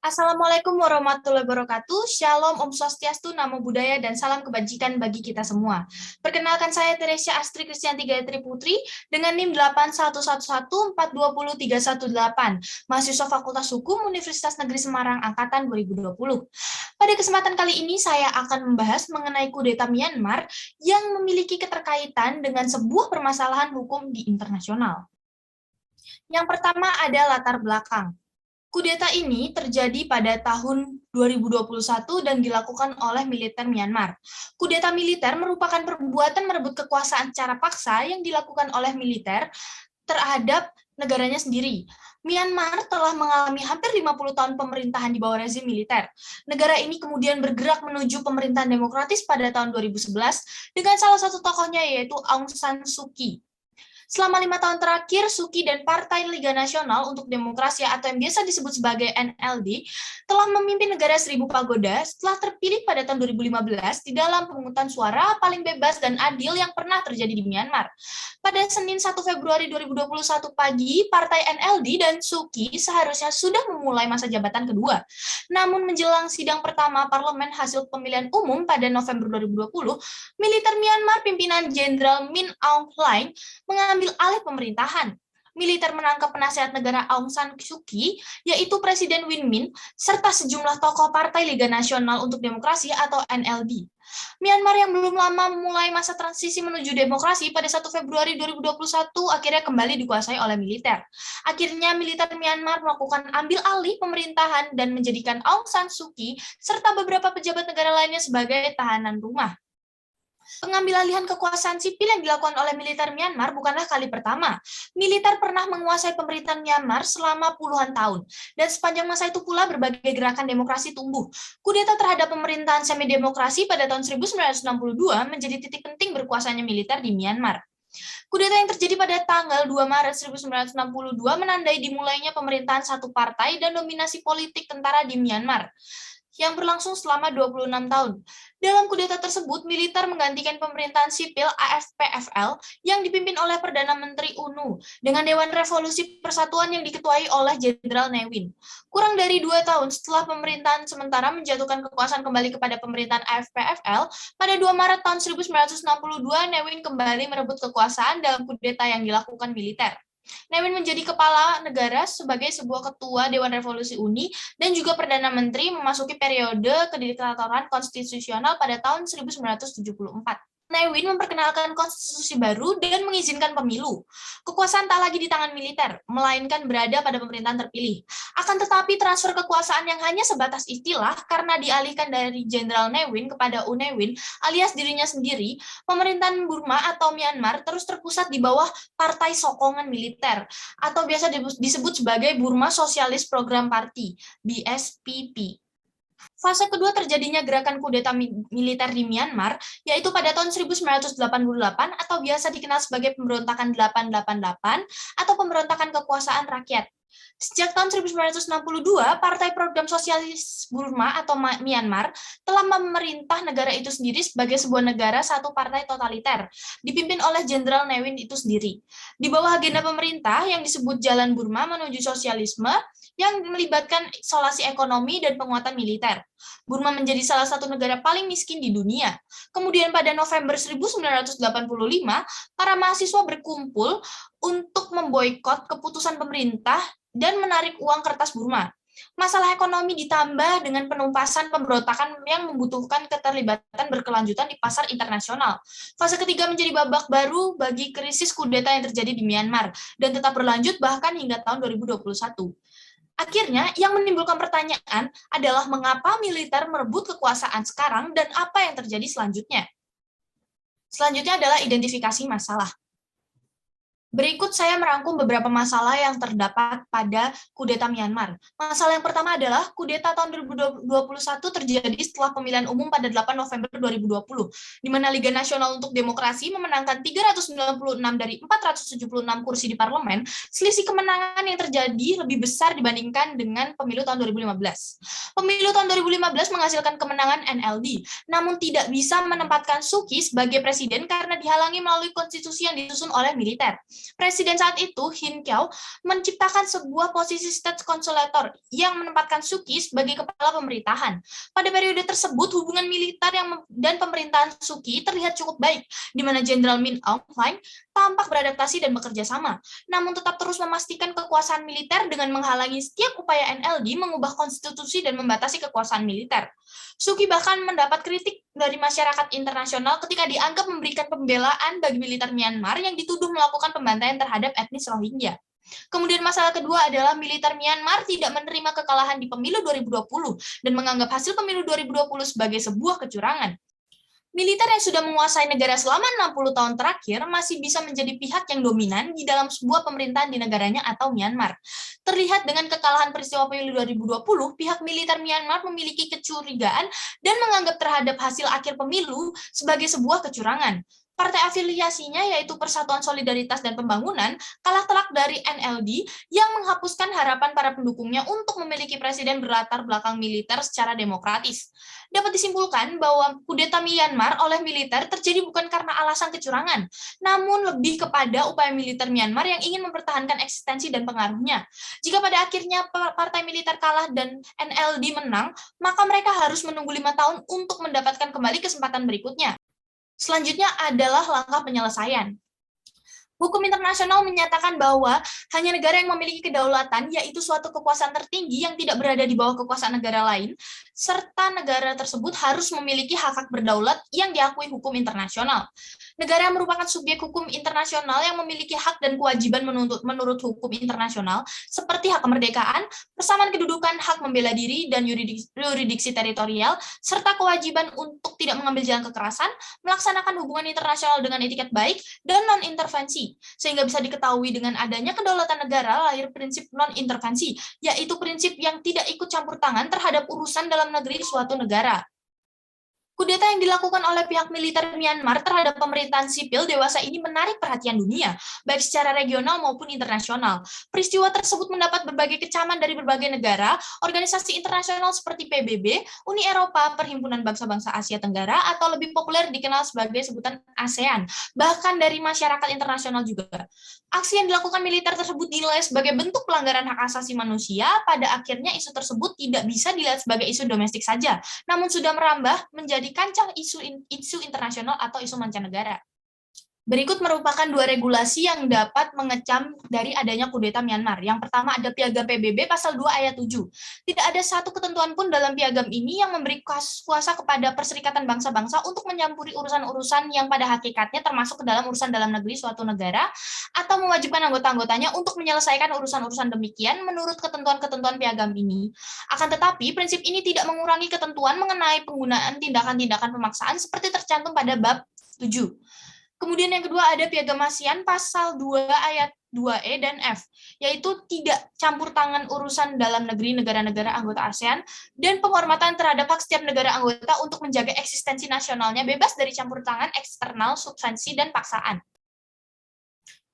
Assalamualaikum warahmatullahi wabarakatuh. Shalom, Om Swastiastu, Namo Buddhaya, dan salam kebajikan bagi kita semua. Perkenalkan saya Teresia Astri Kristianti Gayatri Putri dengan NIM 8111420318, mahasiswa Fakultas Hukum Universitas Negeri Semarang Angkatan 2020. Pada kesempatan kali ini saya akan membahas mengenai kudeta Myanmar yang memiliki keterkaitan dengan sebuah permasalahan hukum di internasional. Yang pertama ada latar belakang. Kudeta ini terjadi pada tahun 2021 dan dilakukan oleh militer Myanmar. Kudeta militer merupakan perbuatan merebut kekuasaan secara paksa yang dilakukan oleh militer terhadap negaranya sendiri. Myanmar telah mengalami hampir 50 tahun pemerintahan di bawah rezim militer. Negara ini kemudian bergerak menuju pemerintahan demokratis pada tahun 2011 dengan salah satu tokohnya yaitu Aung San Suu Kyi. Selama 5 tahun terakhir, Suu Kyi dan Partai Liga Nasional untuk Demokrasi atau yang biasa disebut sebagai NLD telah memimpin negara Seribu Pagoda setelah terpilih pada tahun 2015 di dalam pemungutan suara paling bebas dan adil yang pernah terjadi di Myanmar. Pada Senin 1 Februari 2021 pagi, Partai NLD dan Suu Kyi seharusnya sudah memulai masa jabatan kedua. Namun menjelang sidang pertama parlemen hasil pemilihan umum pada November 2020, militer Myanmar pimpinan Jenderal Min Aung Hlaing mengambil alih pemerintahan. Militer menangkap penasihat negara Aung San Suu Kyi, yaitu Presiden Win Myint, serta sejumlah tokoh Partai Liga Nasional untuk Demokrasi atau NLD. Myanmar yang belum lama memulai masa transisi menuju demokrasi pada 1 Februari 2021 akhirnya kembali dikuasai oleh militer. Akhirnya militer Myanmar melakukan ambil alih pemerintahan dan menjadikan Aung San Suu Kyi serta beberapa pejabat negara lainnya sebagai tahanan rumah. Pengambilalihan kekuasaan sipil yang dilakukan oleh militer Myanmar bukanlah kali pertama. Militer pernah menguasai pemerintahan Myanmar selama puluhan tahun, dan sepanjang masa itu pula berbagai gerakan demokrasi tumbuh. Kudeta terhadap pemerintahan semi-demokrasi pada tahun 1962 menjadi titik penting berkuasanya militer di Myanmar. Kudeta yang terjadi pada tanggal 2 Maret 1962 menandai dimulainya pemerintahan satu partai dan dominasi politik tentara di Myanmar yang berlangsung selama 26 tahun. Dalam kudeta tersebut, militer menggantikan pemerintahan sipil AFPFL yang dipimpin oleh Perdana Menteri UNU dengan Dewan Revolusi Persatuan yang diketuai oleh Jenderal Ne Win. Kurang dari 2 tahun setelah pemerintahan sementara menjatuhkan kekuasaan kembali kepada pemerintahan AFPFL, pada 2 Maret tahun 1962, Ne Win kembali merebut kekuasaan dalam kudeta yang dilakukan militer. Ne Win menjadi kepala negara sebagai sebuah ketua Dewan Revolusi Uni dan juga Perdana Menteri memasuki periode kediktatoran konstitusional pada tahun 1974. Ne Win memperkenalkan konstitusi baru dan mengizinkan pemilu. Kekuasaan tak lagi di tangan militer, melainkan berada pada pemerintahan terpilih. Akan tetapi transfer kekuasaan yang hanya sebatas istilah karena dialihkan dari Jenderal Ne Win kepada U Ne Win alias dirinya sendiri, pemerintahan Burma atau Myanmar terus terpusat di bawah Partai Sokongan Militer atau biasa disebut sebagai Burma Socialist Program Party, BSPP. Fase kedua terjadinya gerakan kudeta militer di Myanmar, yaitu pada tahun 1988 atau biasa dikenal sebagai pemberontakan 888 atau pemberontakan kekuasaan rakyat. Sejak tahun 1962, Partai Program Sosialis Burma atau Myanmar telah memerintah negara itu sendiri sebagai sebuah negara satu partai totaliter, dipimpin oleh Jenderal Ne Win itu sendiri. Di bawah agenda pemerintah yang disebut Jalan Burma menuju Sosialisme, yang melibatkan isolasi ekonomi dan penguatan militer. Burma menjadi salah satu negara paling miskin di dunia. Kemudian pada November 1985, para mahasiswa berkumpul untuk memboikot keputusan pemerintah dan menarik uang kertas Burma. Masalah ekonomi ditambah dengan penumpasan pemberontakan yang membutuhkan keterlibatan berkelanjutan di pasar internasional. Fase ketiga menjadi babak baru bagi krisis kudeta yang terjadi di Myanmar dan tetap berlanjut bahkan hingga tahun 2021. Akhirnya, yang menimbulkan pertanyaan adalah mengapa militer merebut kekuasaan sekarang dan apa yang terjadi selanjutnya. Selanjutnya adalah identifikasi masalah. Berikut saya merangkum beberapa masalah yang terdapat pada kudeta Myanmar. Masalah yang pertama adalah kudeta tahun 2021 terjadi setelah pemilihan umum pada 8 November 2020, di mana Liga Nasional untuk Demokrasi memenangkan 396 dari 476 kursi di parlemen. Selisih kemenangan yang terjadi lebih besar dibandingkan dengan pemilu tahun 2015. Pemilu tahun 2015 menghasilkan kemenangan NLD, namun tidak bisa menempatkan Suu Kyi sebagai presiden karena dihalangi melalui konstitusi yang disusun oleh militer. Presiden saat itu, Hin Kyaw, menciptakan sebuah posisi state consulator yang menempatkan Suu Kyi sebagai kepala pemerintahan. Pada periode tersebut, hubungan militer dan pemerintahan Suu Kyi terlihat cukup baik, di mana Jenderal Min Aung Hlaing tampak beradaptasi dan bekerja sama, namun tetap terus memastikan kekuasaan militer dengan menghalangi setiap upaya NLD mengubah konstitusi dan membatasi kekuasaan militer. Suu Kyi bahkan mendapat kritik dari masyarakat internasional ketika dianggap memberikan pembelaan bagi militer Myanmar yang dituduh melakukan pembantaian terhadap etnis Rohingya. Kemudian masalah kedua adalah militer Myanmar tidak menerima kekalahan di pemilu 2020 dan menganggap hasil pemilu 2020 sebagai sebuah kecurangan. Militer yang sudah menguasai negara selama 60 tahun terakhir masih bisa menjadi pihak yang dominan di dalam sebuah pemerintahan di negaranya atau Myanmar. Terlihat dengan kekalahan peristiwa pemilu 2020, pihak militer Myanmar memiliki kecurigaan dan menganggap terhadap hasil akhir pemilu sebagai sebuah kecurangan. Partai afiliasinya yaitu Persatuan Solidaritas dan Pembangunan kalah telak dari NLD yang menghapuskan harapan para pendukungnya untuk memiliki presiden berlatar belakang militer secara demokratis. Dapat disimpulkan bahwa kudeta Myanmar oleh militer terjadi bukan karena alasan kecurangan, namun lebih kepada upaya militer Myanmar yang ingin mempertahankan eksistensi dan pengaruhnya. Jika pada akhirnya partai militer kalah dan NLD menang, maka mereka harus menunggu 5 tahun untuk mendapatkan kembali kesempatan berikutnya. Selanjutnya adalah langkah penyelesaian. Hukum internasional menyatakan bahwa hanya negara yang memiliki kedaulatan, yaitu suatu kekuasaan tertinggi yang tidak berada di bawah kekuasaan negara lain, serta negara tersebut harus memiliki hak-hak berdaulat yang diakui hukum internasional. Negara yang merupakan subjek hukum internasional yang memiliki hak dan kewajiban menurut hukum internasional, seperti hak kemerdekaan, persamaan kedudukan, hak membela diri, dan yuridiksi teritorial, serta kewajiban untuk tidak mengambil jalan kekerasan, melaksanakan hubungan internasional dengan etiket baik, dan non-intervensi. Sehingga bisa diketahui dengan adanya kedaulatan negara lahir prinsip non-intervensi, yaitu prinsip yang tidak ikut campur tangan terhadap urusan dalam negeri suatu negara. Kudeta yang dilakukan oleh pihak militer Myanmar terhadap pemerintahan sipil dewasa ini menarik perhatian dunia, baik secara regional maupun internasional. Peristiwa tersebut mendapat berbagai kecaman dari berbagai negara, organisasi internasional seperti PBB, Uni Eropa, Perhimpunan Bangsa-Bangsa Asia Tenggara, atau lebih populer dikenal sebagai sebutan ASEAN, bahkan dari masyarakat internasional juga. Aksi yang dilakukan militer tersebut dinilai sebagai bentuk pelanggaran hak asasi manusia, pada akhirnya isu tersebut tidak bisa dilihat sebagai isu domestik saja, namun sudah merambah menjadi kancah isu internasional atau isu mancanegara. Berikut merupakan 2 regulasi yang dapat mengecam dari adanya kudeta Myanmar. Yang pertama ada Piagam PBB pasal 2 ayat 7. Tidak ada satu ketentuan pun dalam piagam ini yang memberi kuasa kepada Perserikatan Bangsa-Bangsa untuk mencampuri urusan-urusan yang pada hakikatnya termasuk ke dalam urusan dalam negeri suatu negara atau mewajibkan anggota-anggotanya untuk menyelesaikan urusan-urusan demikian menurut ketentuan-ketentuan piagam ini. Akan tetapi, prinsip ini tidak mengurangi ketentuan mengenai penggunaan tindakan-tindakan pemaksaan seperti tercantum pada bab 7. Kemudian yang kedua ada Piagam ASEAN pasal 2 ayat 2E dan F, yaitu tidak campur tangan urusan dalam negeri negara-negara anggota ASEAN dan penghormatan terhadap hak setiap negara anggota untuk menjaga eksistensi nasionalnya bebas dari campur tangan eksternal, substansi, dan paksaan.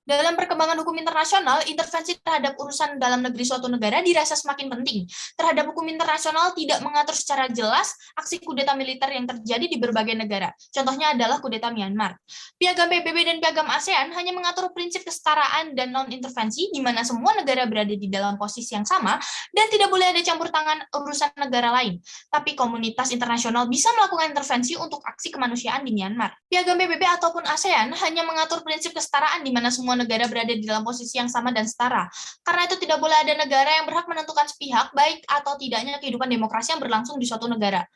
Dalam perkembangan hukum internasional, intervensi terhadap urusan dalam negeri suatu negara dirasa semakin penting. Terhadap hukum internasional tidak mengatur secara jelas aksi kudeta militer yang terjadi di berbagai negara. Contohnya adalah kudeta Myanmar. Piagam PBB dan Piagam ASEAN hanya mengatur prinsip kesetaraan dan non-intervensi, di mana semua negara berada di dalam posisi yang sama dan tidak boleh ada campur tangan urusan negara lain. Tapi komunitas internasional bisa melakukan intervensi untuk aksi kemanusiaan di Myanmar. Piagam PBB ataupun ASEAN hanya mengatur prinsip kesetaraan, di mana semua negara berada di dalam posisi yang sama dan setara. Karena itu tidak boleh ada negara yang berhak menentukan sepihak baik atau tidaknya kehidupan demokrasi yang berlangsung di suatu negara.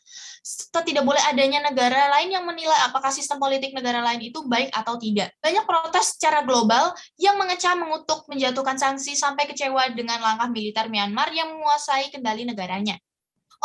Tidak boleh adanya negara lain yang menilai apakah sistem politik negara lain itu baik atau tidak. Banyak protes secara global yang mengecam, mengutuk, menjatuhkan sanksi sampai kecewa dengan langkah militer Myanmar yang menguasai kendali negaranya.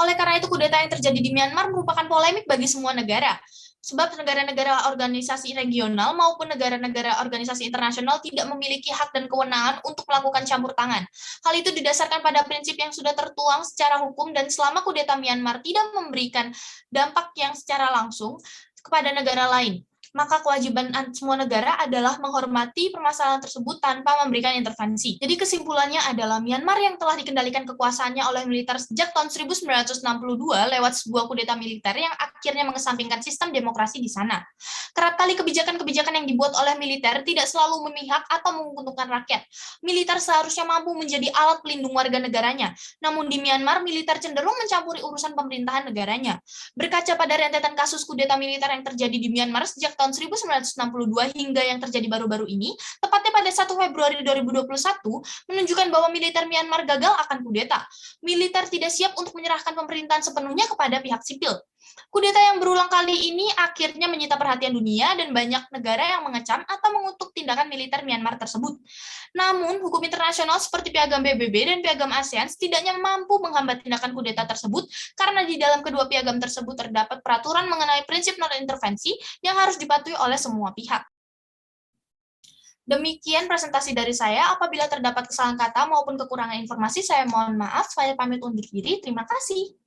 Oleh karena itu, kudeta yang terjadi di Myanmar merupakan polemik bagi semua negara. Sebab negara-negara organisasi regional maupun negara-negara organisasi internasional tidak memiliki hak dan kewenangan untuk melakukan campur tangan. Hal itu didasarkan pada prinsip yang sudah tertuang secara hukum dan selama kudeta Myanmar tidak memberikan dampak yang secara langsung kepada negara lain. maka kewajiban semua negara adalah menghormati permasalahan tersebut tanpa memberikan intervensi. Jadi kesimpulannya adalah Myanmar yang telah dikendalikan kekuasaannya oleh militer sejak tahun 1962 lewat sebuah kudeta militer yang akhirnya mengesampingkan sistem demokrasi di sana. Kerap kali kebijakan-kebijakan yang dibuat oleh militer tidak selalu memihak atau menguntungkan rakyat. Militer seharusnya mampu menjadi alat pelindung warga negaranya. Namun di Myanmar, militer cenderung mencampuri urusan pemerintahan negaranya. Berkaca pada rentetan kasus kudeta militer yang terjadi di Myanmar sejak tahun 1962 hingga yang terjadi baru-baru ini, tepatnya pada 1 Februari 2021, menunjukkan bahwa militer Myanmar gagal akan kudeta. Militer tidak siap untuk menyerahkan pemerintahan sepenuhnya kepada pihak sipil. Kudeta yang berulang kali ini akhirnya menyita perhatian dunia dan banyak negara yang mengecam atau mengutuk tindakan militer Myanmar tersebut. Namun, hukum internasional seperti Piagam PBB dan Piagam ASEAN setidaknya mampu menghambat tindakan kudeta tersebut karena di dalam kedua piagam tersebut terdapat peraturan mengenai prinsip non-intervensi yang harus dipatuhi oleh semua pihak. Demikian presentasi dari saya. Apabila terdapat kesalahan kata maupun kekurangan informasi, saya mohon maaf. Saya pamit undur diri. Terima kasih.